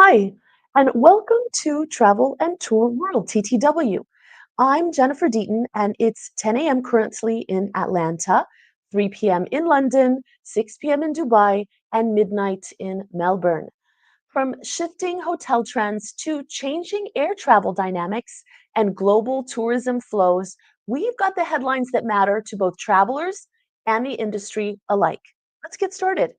Hi, and welcome to Travel and Tour World, TTW. I'm Jennifer Deaton, and it's 10 a.m. currently in Atlanta, 3 p.m. in London, 6 p.m. in Dubai, and midnight in Melbourne. From shifting hotel trends to changing air travel dynamics and global tourism flows, we've got the headlines that matter to both travelers and the industry alike. Let's get started.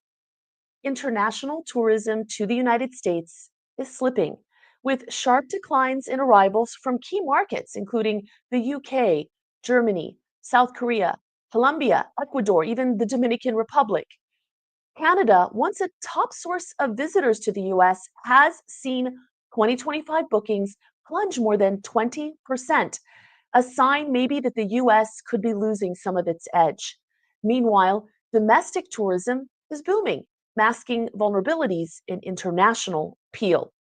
International tourism to the United States is slipping, with sharp declines in arrivals from key markets, including the UK, Germany, South Korea, Colombia, Ecuador, even the Dominican Republic. Canada, once a top source of visitors to the US, has seen 2025 bookings plunge more than 20%, a sign maybe that the US could be losing some of its edge. Meanwhile, domestic tourism is booming, masking vulnerabilities in international appeal.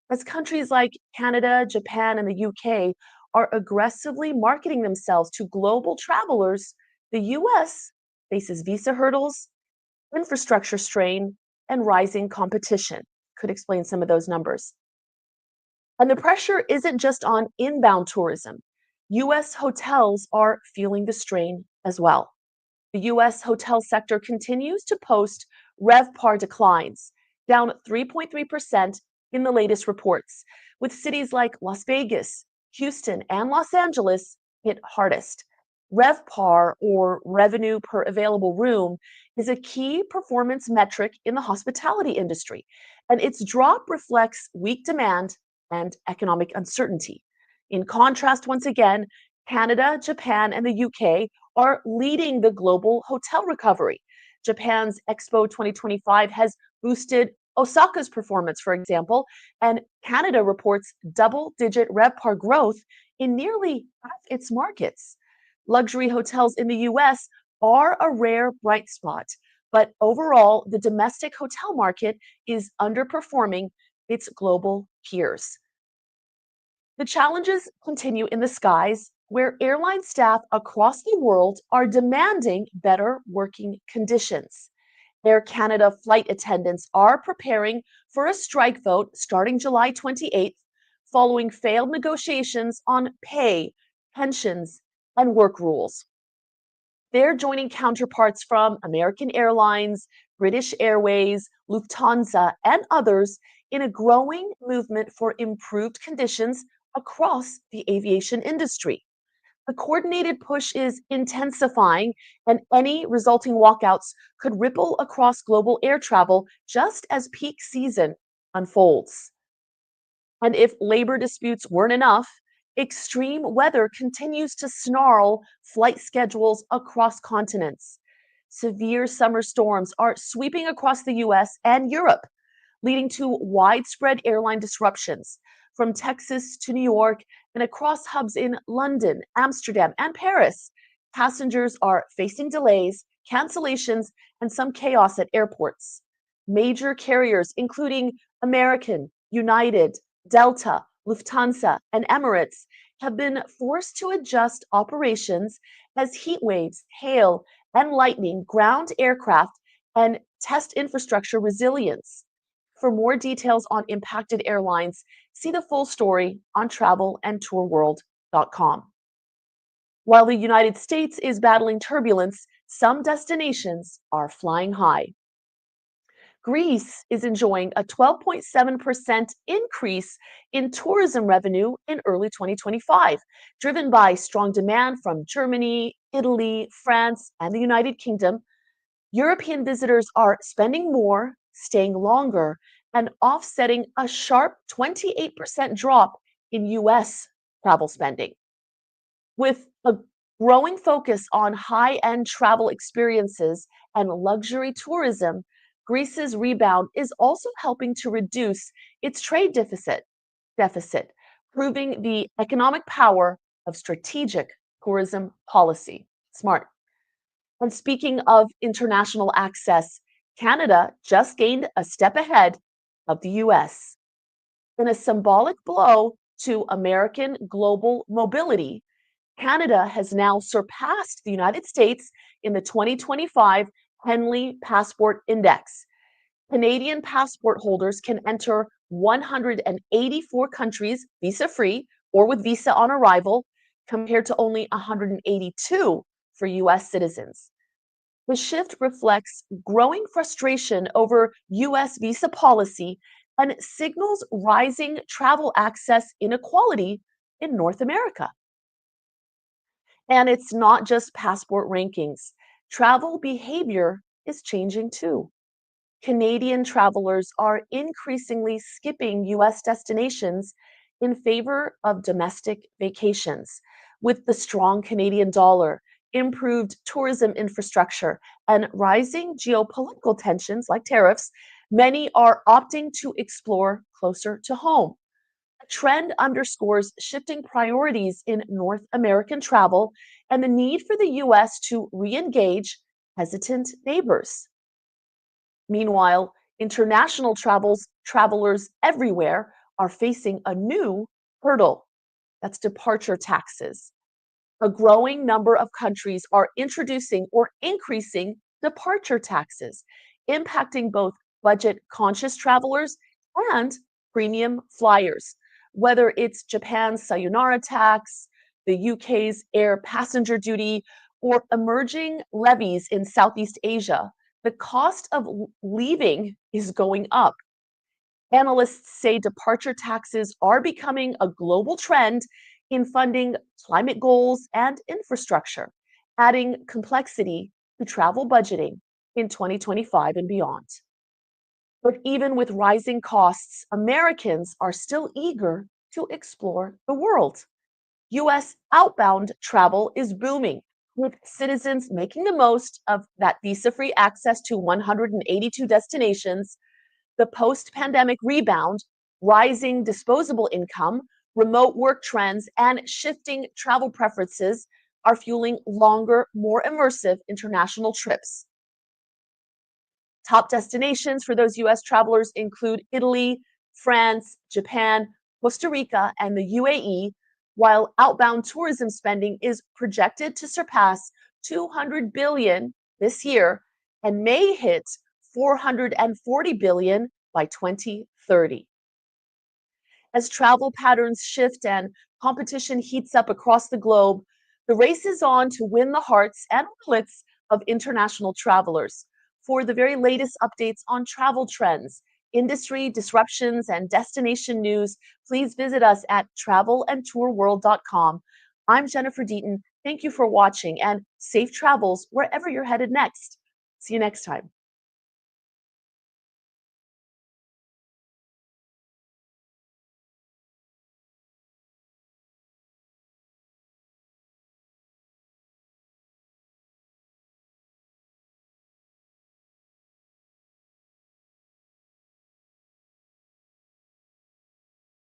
As countries like Canada, Japan, and the UK are aggressively marketing themselves to global travelers, the US faces visa hurdles, infrastructure strain, and rising competition. Could explain some of those numbers. And the pressure isn't just on inbound tourism. US hotels are feeling the strain as well. The US hotel sector continues to post RevPAR declines, down 3.3% in the latest reports, with cities like Las Vegas, Houston, and Los Angeles hit hardest. RevPAR, or revenue per available room, is a key performance metric in the hospitality industry, and its drop reflects weak demand and economic uncertainty. In contrast, once again, Canada, Japan, and the UK are leading the global hotel recovery. Japan's Expo 2025 has boosted Osaka's performance, for example, and Canada reports double digit RevPAR growth in nearly half its markets. Luxury hotels in the US are a rare bright spot, but overall, the domestic hotel market is underperforming its global peers. The challenges continue in the skies, where airline staff across the world are demanding better working conditions. Air Canada flight attendants are preparing for a strike vote starting July 28th, following failed negotiations on pay, pensions, and work rules. They're joining counterparts from American Airlines, British Airways, Lufthansa, and others in a growing movement for improved conditions across the aviation industry. The coordinated push is intensifying, and any resulting walkouts could ripple across global air travel just as peak season unfolds. And if labor disputes weren't enough, extreme weather continues to snarl flight schedules across continents. Severe summer storms are sweeping across the US and Europe, leading to widespread airline disruptions from Texas to New York and across hubs in London, Amsterdam, and Paris. Passengers are facing delays, cancellations, and some chaos at airports. Major carriers, including American, United, Delta, Lufthansa, and Emirates, have been forced to adjust operations as heat waves, hail, and lightning ground aircraft and test infrastructure resilience. For more details on impacted airlines, see the full story on travelandtourworld.com. While the United States is battling turbulence, some destinations are flying high. Greece is enjoying a 12.7% increase in tourism revenue in early 2025, driven by strong demand from Germany, Italy, France, and the United Kingdom. European visitors are spending more, staying longer, and offsetting a sharp 28% drop in US travel spending. With a growing focus on high end travel experiences and luxury tourism, Greece's rebound is also helping to reduce its deficit, proving the economic power of strategic tourism policy. Smart. And speaking of international access, Canada just gained a step ahead of the US. In a symbolic blow to American global mobility, Canada has now surpassed the United States in the 2025 Henley Passport Index. Canadian passport holders can enter 184 countries visa free or with visa on arrival, compared to only 182 for US citizens. The shift reflects growing frustration over US visa policy and signals rising travel access inequality in North America. And it's not just passport rankings. Travel behavior is changing too. Canadian travelers are increasingly skipping US destinations in favor of domestic vacations. With the strong Canadian dollar, improved tourism infrastructure, and rising geopolitical tensions like tariffs, many are opting to explore closer to home. The trend underscores shifting priorities in North American travel and the need for the US to re engage hesitant neighbors. Meanwhile, international travelers everywhere are facing a new hurdle. That's departure taxes. A growing number of countries are introducing or increasing departure taxes, impacting both budget conscious travelers and premium flyers. Whether it's Japan's sayonara tax, the UK's air passenger duty, or emerging levies in Southeast Asia, the cost of leaving is going up. Analysts say departure taxes are becoming a global trend in funding climate goals and infrastructure, adding complexity to travel budgeting in 2025 and beyond. But even with rising costs, Americans are still eager to explore the world. US outbound travel is booming, with citizens making the most of that visa free access to 182 destinations. The post pandemic rebound, rising disposable income, remote work trends, and shifting travel preferences are fueling longer, more immersive international trips. Top destinations for those US travelers include Italy, France, Japan, Costa Rica, and the UAE, while outbound tourism spending is projected to surpass 200 billion this year and may hit 440 billion by 2030. As travel patterns shift and competition heats up across the globe, the race is on to win the hearts and wallets of international travelers. For the very latest updates on travel trends, industry disruptions, and destination news, please visit us at travelandtourworld.com. I'm Jennifer Deaton. Thank you for watching and safe travels wherever you're headed next. See you next time.